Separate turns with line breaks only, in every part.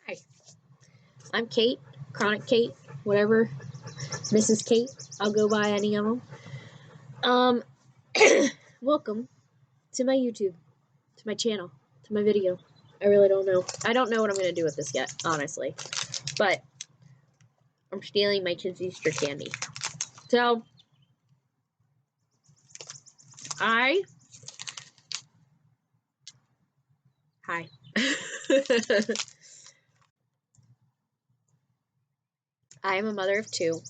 Hi, I'm Kate, Chronic Kate, whatever, Mrs. Kate. I'll go by any of them. Welcome to my YouTube, to my channel, to my video. I really don't know. I don't know what I'm going to do with this yet, honestly. But I'm stealing my kids' Easter candy. So, Hi. I am a mother of two.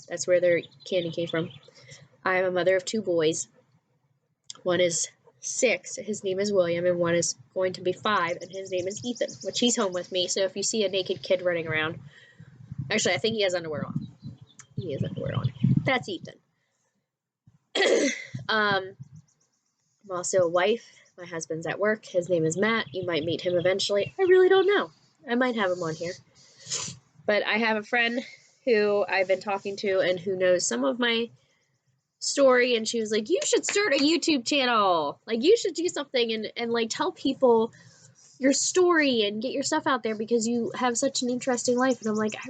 That's where their candy came from. I am a mother of two boys. One is 6, his name is William, and one is going to be 5, and his name is Ethan, which he's home with me. So if you see a naked kid running around, actually, I think he has underwear on. He has underwear on. That's Ethan. I'm also a wife. My husband's at work. His name is Matt. You might meet him eventually. I really don't know. I might have him on here. But I have a friend who I've been talking to and who knows some of my story, and she was like, you should start a YouTube channel. Like, you should do something and like tell people your story and get your stuff out there because you have such an interesting life. And I'm like, I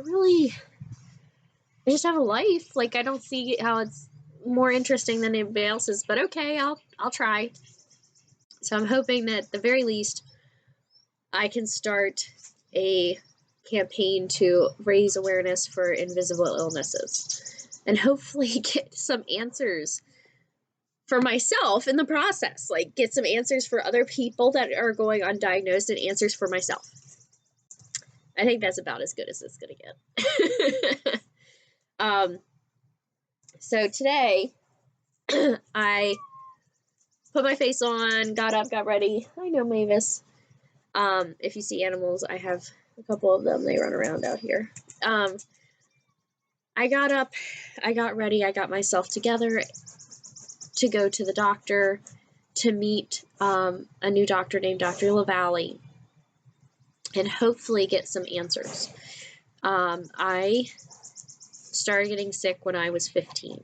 just have a life. Like, I don't see how it's more interesting than anybody else's, but okay, I'll try. So I'm hoping that at the very least I can start a campaign to raise awareness for invisible illnesses and hopefully get some answers for myself in the process, like get some answers for other people that are going undiagnosed and answers for myself. I think that's about as good as it's going to get. So today I put my face on, got up, got ready. I know, Mavis. If you see animals, I have a couple of them. They run around out here. I got up, I got ready, I got myself together to go to the doctor to meet a new doctor named Dr. LaValle and hopefully get some answers. I started getting sick when I was 15.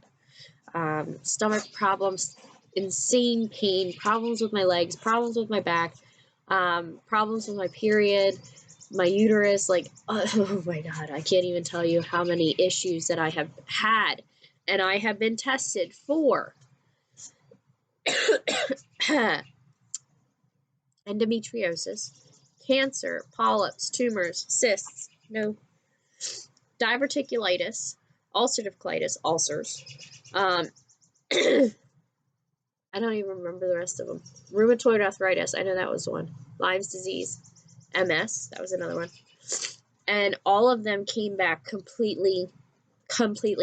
Stomach problems, insane pain, problems with my legs, problems with my back, problems with my period, my uterus, like, oh my God, I can't even tell you how many issues that I have had, and I have been tested for endometriosis, cancer, polyps, tumors, cysts, diverticulitis, ulcerative colitis, ulcers, I don't even remember the rest of them. Rheumatoid arthritis, I know that was one. Lyme's disease, MS, that was another one. And all of them came back completely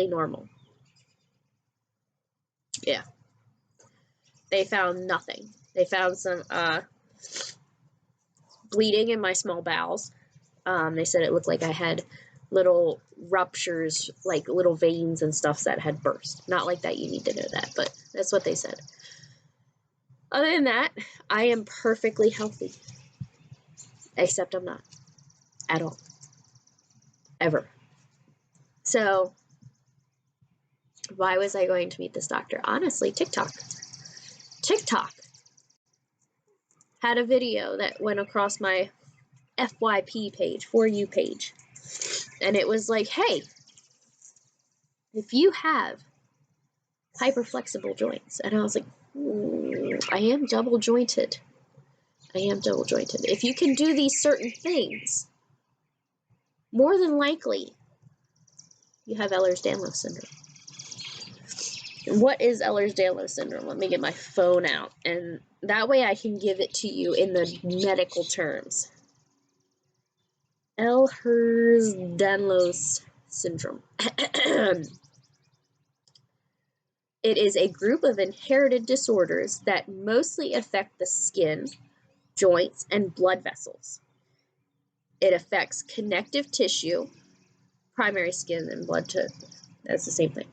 normal. Yeah. They found nothing. They found some bleeding in my small bowels. They said it looked like I had little ruptures, like little veins and stuff that had burst. Not like that, you need to know that, but that's what they said. Other than that, I am perfectly healthy. Except I'm not. At all. Ever. So, why was I going to meet this doctor? Honestly, TikTok. TikTok had a video that went across my FYP page, For You page. And it was like, hey, if you have hyperflexible joints. And I was like, I am double jointed. If you can do these certain things, more than likely, you have Ehlers-Danlos syndrome. What is Ehlers-Danlos syndrome? Let me get my phone out, and that way I can give it to you in the medical terms. Ehlers-Danlos syndrome. It is a group of inherited disorders that mostly affect the skin, joints, and blood vessels. It affects connective tissue, primary skin, and blood tissue. That's the same thing.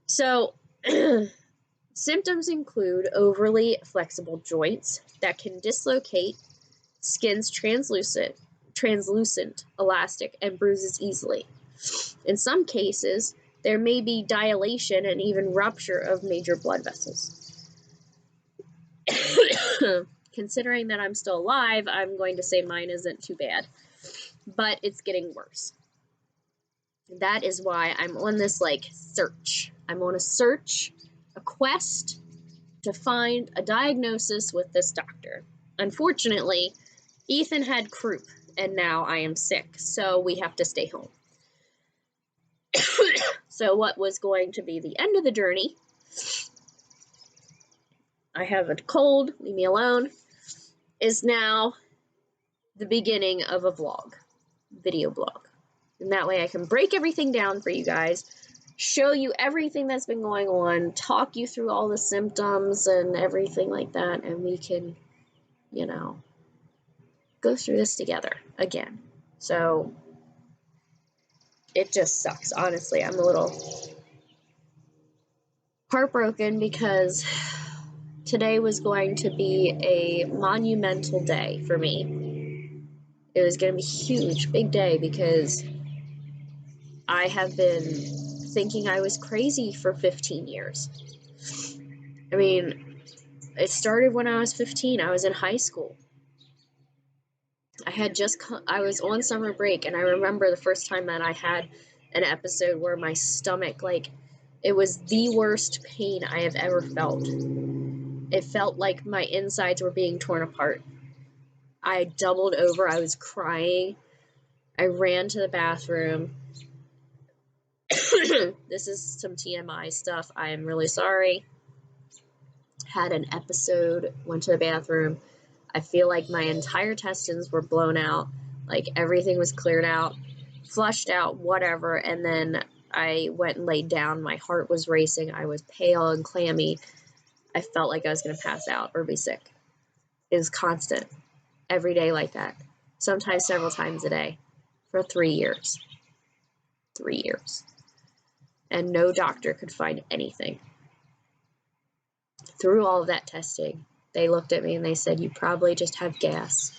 So, symptoms include overly flexible joints that can dislocate, skin's translucent, elastic, and bruises easily. In some cases, there may be dilation and even rupture of major blood vessels. Considering that I'm still alive, I'm going to say mine isn't too bad. but it's getting worse. That is why I'm on this, like, search. I'm on a search, a quest to find a diagnosis with this doctor. Unfortunately, Ethan had croup, and now I am sick, so we have to stay home. So what was going to be the end of the journey, I have a cold, leave me alone, is now the beginning of a vlog, video blog. And that way I can break everything down for you guys, show you everything that's been going on, talk you through all the symptoms and everything like that, and we can, you know, go through this together again. So it just sucks, honestly. I'm a little heartbroken because today was going to be a monumental day for me. It was going to be a huge, big day because I have been thinking I was crazy for 15 years. I mean, it started when I was 15. I was in high school. I was on summer break, and I remember the first time that I had an episode where my stomach, like, it was the worst pain I have ever felt. It felt like my insides were being torn apart. I doubled over. I was crying. I ran to the bathroom. This is some TMI stuff. I am really sorry. Had an episode, went to the bathroom. I feel like my entire intestines were blown out. Like everything was cleared out, flushed out, whatever. And then I went and laid down. My heart was racing. I was pale and clammy. I felt like I was going to pass out or be sick. It was constant. Every day like that. Sometimes several times a day. For 3 years. 3 years. And no doctor could find anything. Through all of that testing, they looked at me and they said, you probably just have gas.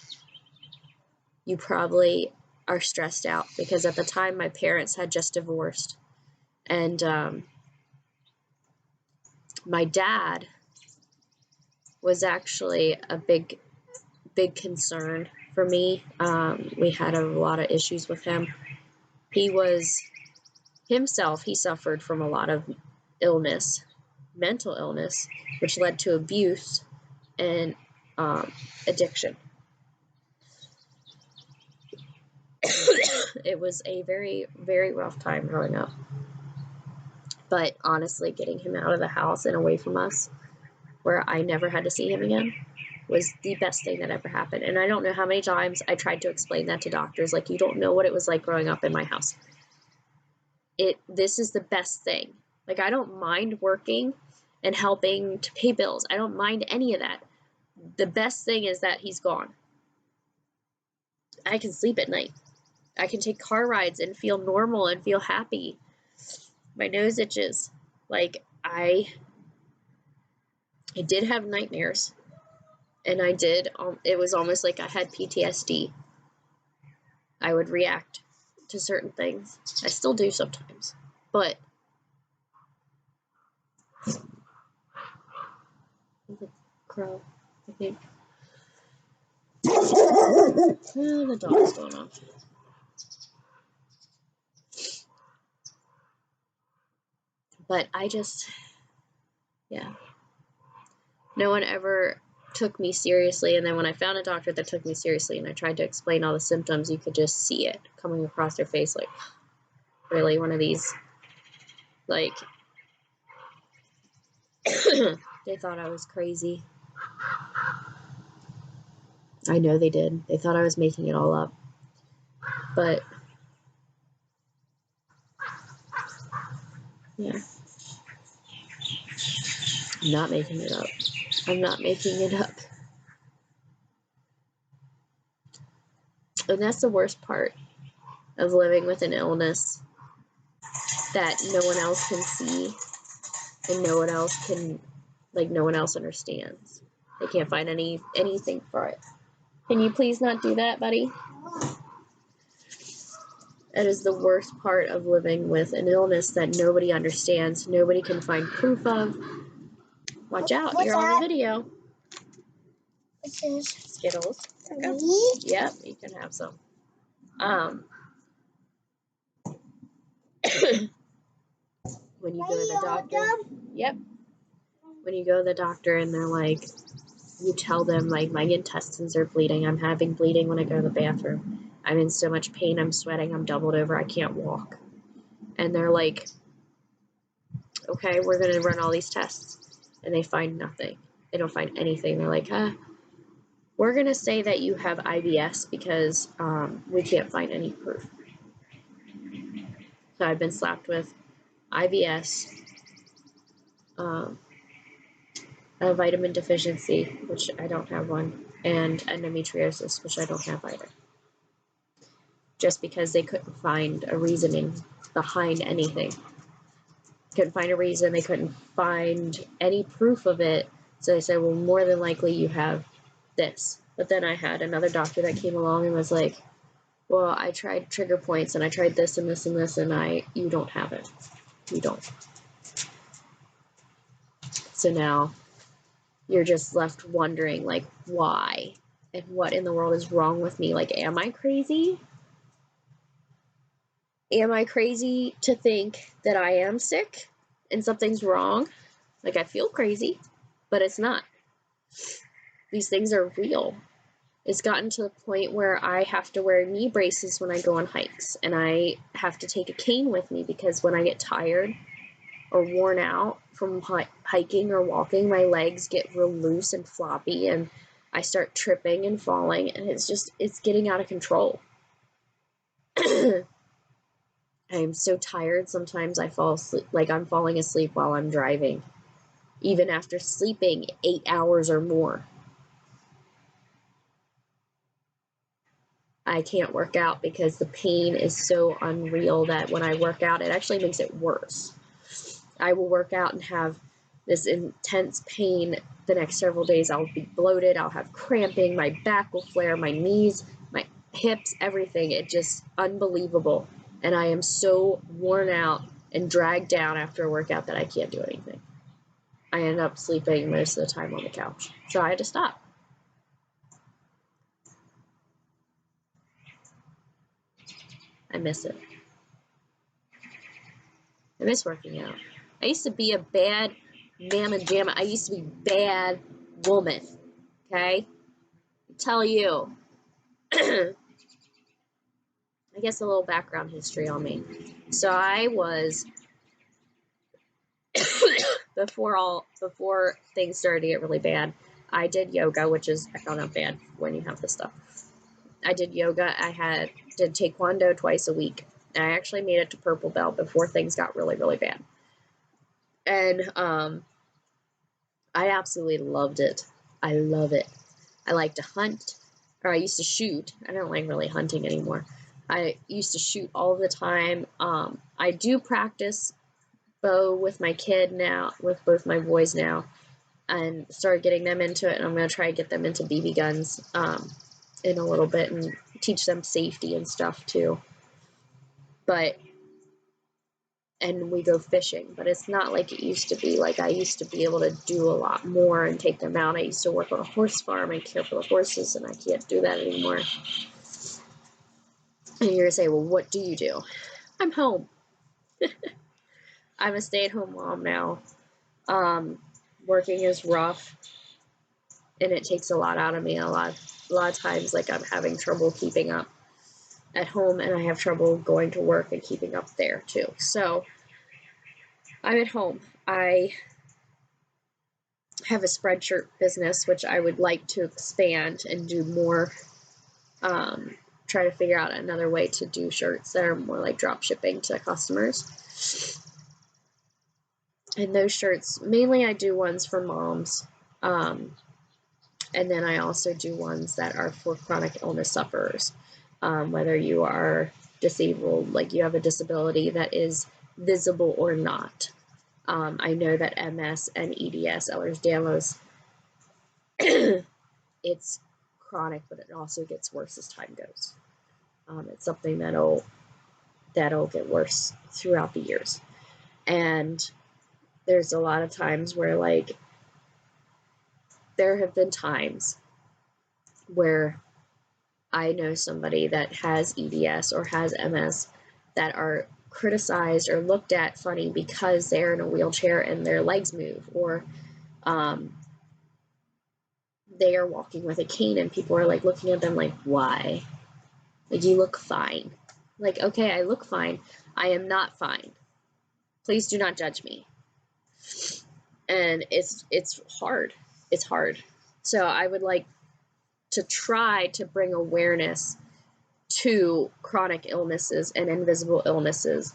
You probably are stressed out, because at the time my parents had just divorced. And my dad was actually a big concern for me. We had a lot of issues with him. He suffered from a lot of illness, mental illness, which led to abuse and addiction. It was a very, very rough time growing up. But honestly, getting him out of the house and away from us, where I never had to see him again, was the best thing that ever happened. And I don't know how many times I tried to explain that to doctors. Like, you don't know what it was like growing up in my house. This is the best thing. Like, I don't mind working and helping to pay bills. I don't mind any of that. The best thing is that he's gone. I can sleep at night. I can take car rides and feel normal and feel happy. My nose itches. Like, I did have nightmares. And it was almost like I had PTSD. I would react to certain things. I still do sometimes. But the crow, I think. Oh, the dog's going off. But no one ever took me seriously. And then when I found a doctor that took me seriously and I tried to explain all the symptoms, you could just see it coming across their face, like, really, one of these, like, they thought I was crazy. I know they did. They thought I was making it all up. But, yeah. I'm not making it up. I'm not making it up. And that's the worst part of living with an illness that no one else can see and no one else understands. They can't find anything for it. Can you please not do that, buddy? That is the worst part of living with an illness that nobody understands, nobody can find proof of. Watch out, you're on the video. What's this? Skittles. Yep, you can have some. When you go to the doctor, yep. When you go to the doctor and they're like, you tell them, like, my intestines are bleeding, I'm having bleeding when I go to the bathroom, I'm in so much pain, I'm sweating, I'm doubled over, I can't walk. And they're like, okay, we're going to run all these tests. And they find nothing. They don't find anything. They're like, we're going to say that you have IBS because we can't find any proof. So I've been slapped with IBS, a vitamin deficiency, which I don't have one, and endometriosis, which I don't have either. Just because they couldn't find a reasoning behind anything. Couldn't find a reason. They couldn't find any proof of it. So they said, well, more than likely you have this. But then I had another doctor that came along and was like, well, I tried trigger points and I tried this and this and this, and you don't have it. You don't. So now you're just left wondering, like, why? And what in the world is wrong with me? Like, am I crazy? Am I crazy to think that I am sick and something's wrong? Like, I feel crazy, but it's not. These things are real. It's gotten to the point where I have to wear knee braces when I go on hikes, and I have to take a cane with me because when I get tired or worn out from hiking or walking, my legs get real loose and floppy, and I start tripping and falling, and it's getting out of control. I am so tired. Sometimes I fall asleep, like I'm falling asleep while I'm driving, even after sleeping 8 hours or more. I can't work out because the pain is so unreal that when I work out, it actually makes it worse. I will work out and have this intense pain the next several days. I'll be bloated, I'll have cramping, my back will flare, my knees, my hips, everything. It's just unbelievable. And I am so worn out and dragged down after a workout that I can't do anything. I end up sleeping most of the time on the couch. So I had to stop. I miss it. I miss working out. I used to be a bad mamma jamma. I used to be bad woman. Okay? I tell you. I guess a little background history on me. So I was before things started to get really bad, I did yoga, which is, I found out, bad when you have this stuff. I did yoga. I did taekwondo twice a week. And I actually made it to purple belt before things got really, really bad. And I absolutely loved it. I love it. I like to hunt, or I used to shoot. I don't like really hunting anymore. I used to shoot all the time. I do practice bow with my kid now, with both my boys now, and started getting them into it. And I'm going to try to get them into BB guns in a little bit and teach them safety and stuff too. And we go fishing, but it's not like it used to be. Like, I used to be able to do a lot more and take them out. I used to work on a horse farm and care for the horses, and I can't do that anymore. And you're going to say, well, what do you do? I'm home. I'm a stay-at-home mom now. Working is rough, and it takes a lot out of me. A lot of times, like, I'm having trouble keeping up at home, and I have trouble going to work and keeping up there too. So I'm at home. I have a spreadshirt business, which I would like to expand and do more. Try to figure out another way to do shirts that are more like drop shipping to customers. And those shirts, mainly I do ones for moms. And then I also do ones that are for chronic illness sufferers. Whether you are disabled, like you have a disability that is visible or not. I know that MS and EDS, Ehlers-Danlos, it's chronic, but it also gets worse as time goes. It's something that'll get worse throughout the years. And there's a lot of times where, like, there have been times where I know somebody that has EDS or has MS that are criticized or looked at funny because they're in a wheelchair and their legs move, or they are walking with a cane and people are like looking at them like, why? Like, you look fine. Like, okay, I look fine. I am not fine. Please do not judge me. And it's hard. It's hard. So I would like to try to bring awareness to chronic illnesses and invisible illnesses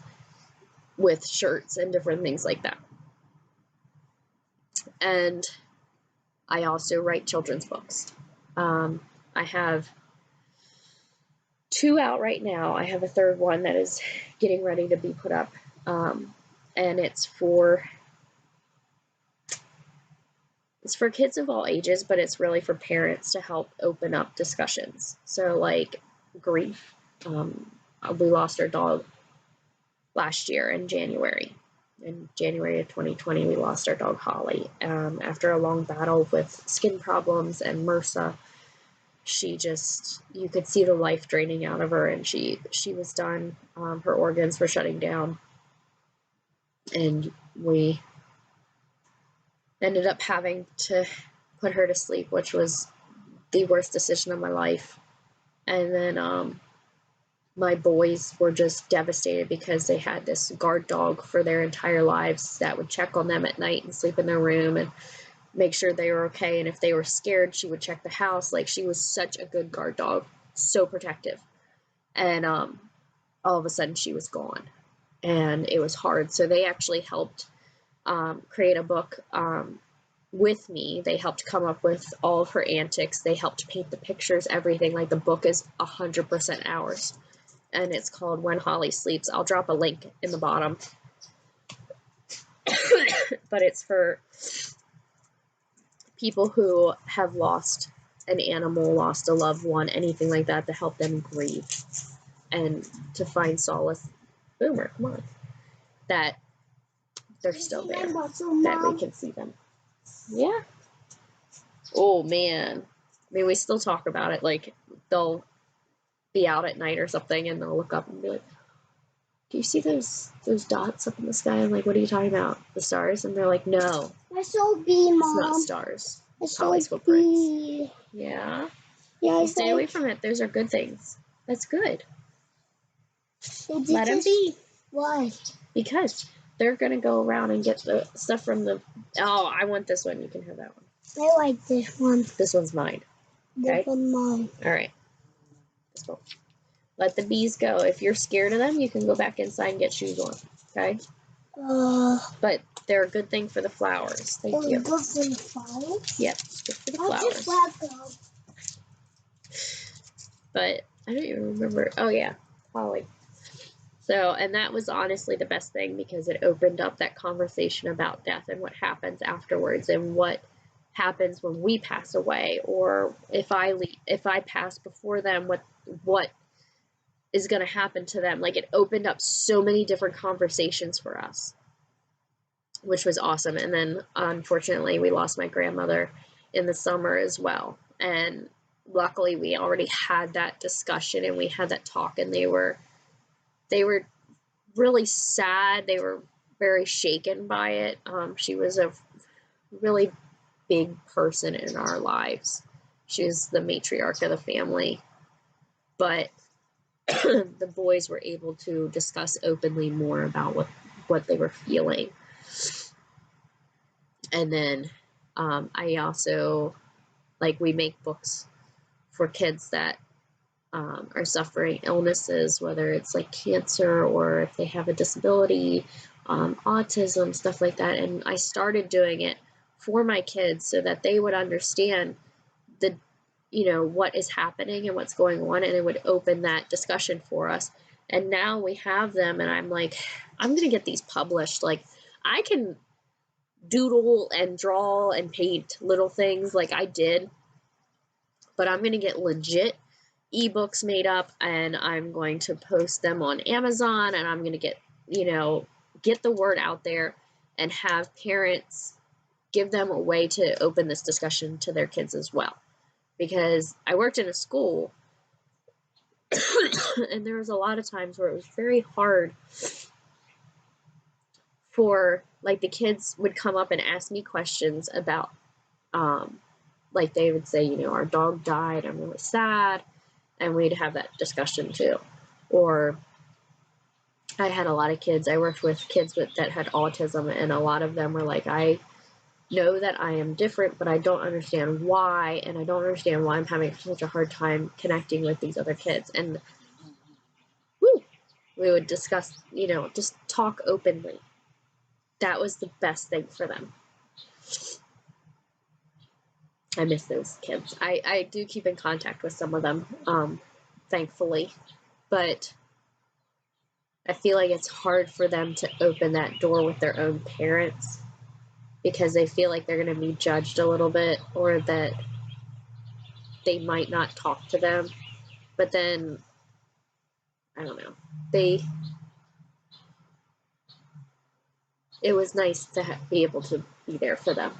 with shirts and different things like that. And I also write children's books. I have 2 out right now. I have a third one that is getting ready to be put up. And it's for kids of all ages, but it's really for parents to help open up discussions. So like grief. We lost our dog last year in January. In January of 2020, we lost our dog Holly. After a long battle with skin problems and MRSA, you could see the life draining out of her, and she was done. Her organs were shutting down, and we ended up having to put her to sleep, which was the worst decision of my life. And then my boys were just devastated because they had this guard dog for their entire lives that would check on them at night and sleep in their room and make sure they were okay. And if they were scared, she would check the house. Like, she was such a good guard dog, so protective. And all of a sudden she was gone, and it was hard. So they actually helped create a book with me. They helped come up with all of her antics. They helped paint the pictures, everything. Like, the book is 100% ours. And it's called When Holly Sleeps. I'll drop a link in the bottom. But it's for people who have lost an animal, lost a loved one, anything like that, to help them grieve and to find solace. Boomer, come on. That they're still there, that we can see them. Yeah. Oh, man. I mean, we still talk about it. Like, they'll be out at night or something, and they'll look up and be like, do you see those dots up in the sky? I'm like, what are you talking about? The stars? And they're like, no.
I saw B, Mom.
It's not stars.
I saw
Holly's footprints. Yeah?
Yeah,
You stay away from it. Those are good things. That's good. Let them be.
Why?
Because they're going to go around and get the stuff from the... Oh, I want this one. You can have that one.
I like this one.
This one's mine. Okay?
This one's mine.
All right. Let's go. Let the bees go. If you're scared of them, you can go back inside and get shoes on. Okay? But they're a good thing for the flowers. Thank you.
Good for the flowers?
Yep. Good for the flowers.
How'd your flag go?
But I don't even remember. Oh, yeah. Holly. So, and that was honestly the best thing, because it opened up that conversation about death and what happens afterwards and what happens when we pass away, or if I pass before them, what is going to happen to them. Like, it opened up so many different conversations for us, which was awesome. And then unfortunately we lost my grandmother in the summer as well. And luckily we already had that discussion and we had that talk, and they were really sad. They were very shaken by it. She was a really big person in our lives. She was the matriarch of the family. But the boys were able to discuss openly more about what they were feeling. And then I also, like, we make books for kids that are suffering illnesses, whether it's like cancer or if they have a disability, autism, stuff like that. And I started doing it for my kids so that they would understand what is happening and what's going on, and it would open that discussion for us. And now we have them, and I'm like, I'm going to get these published. Like, I can doodle and draw and paint little things like I did, but I'm going to get legit ebooks made up, and I'm going to post them on Amazon, and I'm going to get the word out there and have parents give them a way to open this discussion to their kids as well. Because I worked in a school And there was a lot of times where it was very hard for, like, the kids would come up and ask me questions about, like, they would say, you know, our dog died, I'm really sad, and we'd have that discussion too. Or I had a lot of kids, I worked with kids that had autism, and a lot of them were like, I know that I am different, but I don't understand why, and I don't understand why I'm having such a hard time connecting with these other kids. And woo, we would discuss, you know, just talk openly. That was the best thing for them. I miss those kids. I do keep in contact with some of them, thankfully, but I feel like it's hard for them to open that door with their own parents because they feel like they're going to be judged a little bit, or that they might not talk to them. But then, I don't know, it was nice to be able to be there for them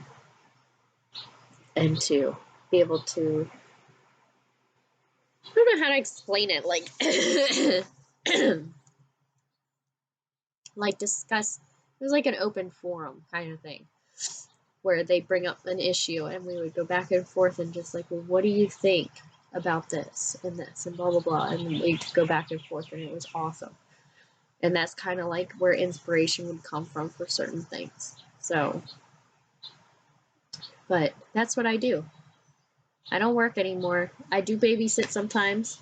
and to be able to, I don't know how to explain it, like, like discuss, it was like an open forum kind of thing, where they bring up an issue and we would go back and forth and just like, well, what do you think about this and blah, blah, blah. And we'd go back and forth, and it was awesome. And that's kind of like where inspiration would come from for certain things. So, but that's what I do. I don't work anymore. I do babysit sometimes.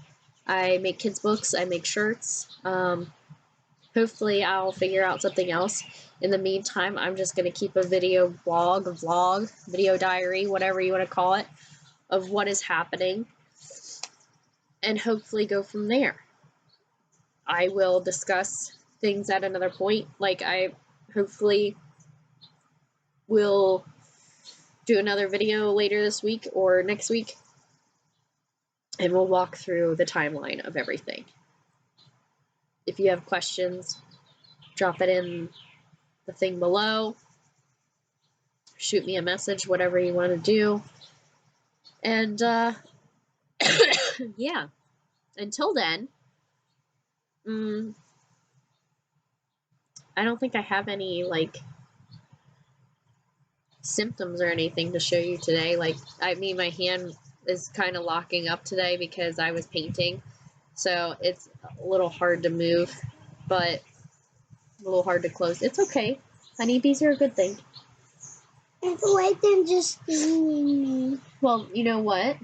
I make kids' books. I make shirts. Hopefully I'll figure out something else. In the meantime, I'm just going to keep a video vlog, video diary, whatever you want to call it, of what is happening, and hopefully go from there. I will discuss things at another point. Like, I hopefully will do another video later this week or next week, and we'll walk through the timeline of everything. If you have questions, drop it in the thing below. Shoot me a message, whatever you want to do. And, yeah. Until then, I don't think I have any, like, symptoms or anything to show you today. Like, I mean, my hand is kind of locking up today because I was painting, so it's a little hard to move, but a little hard to close. It's okay. Honeybees are a good thing.
It's like them just stinging me.
Well, you know what?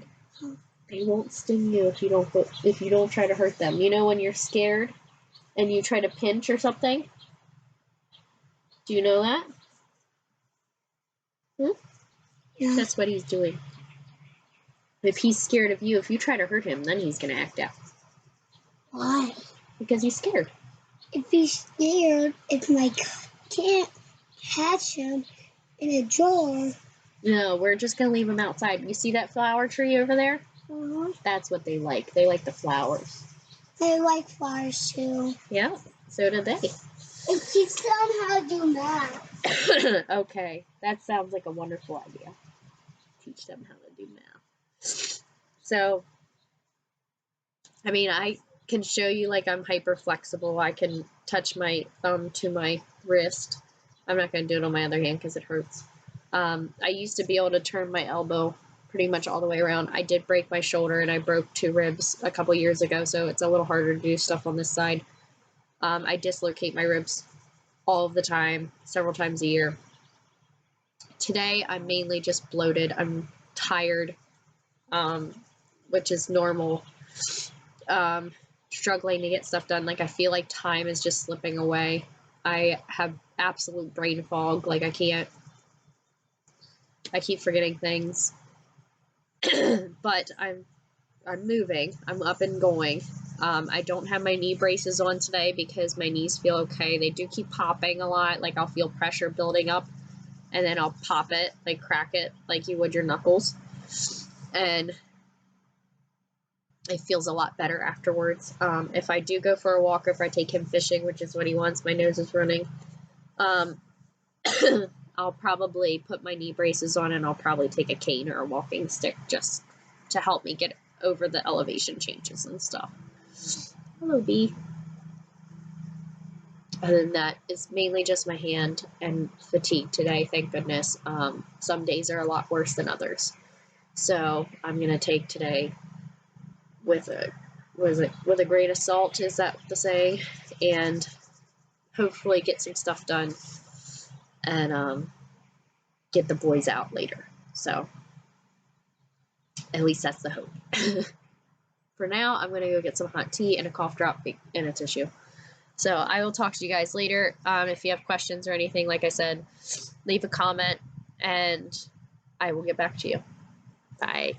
They won't sting you if you don't try to hurt them. You know when you're scared and you try to pinch or something? Do you know that?
Yeah.
That's what he's doing. If he's scared of you, if you try to hurt him, then he's going to act out.
Why?
Because he's scared.
If he's scared, if I can't catch him in a drawer.
No, we're just going to leave him outside. You see that flower tree over there? That's what they like. They like the flowers.
They like flowers too.
Yeah, so do they.
And teach them how to do math.
Okay, that sounds like a wonderful idea. Teach them how to do math. So, I mean, I can show you, like, I'm hyper flexible. I can touch my thumb to my wrist. I'm not going to do it on my other hand because it hurts. I used to be able to turn my elbow pretty much all the way around. I did break my shoulder, and I broke 2 ribs a couple years ago, so it's a little harder to do stuff on this side. I dislocate my ribs all of the time, several times a year. Today, I'm mainly just bloated. I'm tired, which is normal. Struggling to get stuff done. Like, I feel like time is just slipping away. I have absolute brain fog. Like, I keep forgetting things. But I'm moving. I'm up and going. I don't have my knee braces on today because my knees feel okay. They do keep popping a lot. Like, I'll feel pressure building up, and then I'll pop it, like crack it, like you would your knuckles. And it feels a lot better afterwards. If I do go for a walk, or if I take him fishing, which is what he wants, my nose is running, I'll probably put my knee braces on, and I'll probably take a cane or a walking stick just to help me get over the elevation changes and stuff. Hello, bee. Other than that, it's mainly just my hand and fatigue today, thank goodness. Some days are a lot worse than others. So I'm going to take today with a grain of salt, is that the saying? And hopefully get some stuff done and get the boys out later. So at least that's the hope. For now, I'm going to go get some hot tea and a cough drop and a tissue. So I will talk to you guys later. If you have questions or anything, like I said, leave a comment and I will get back to you. Bye.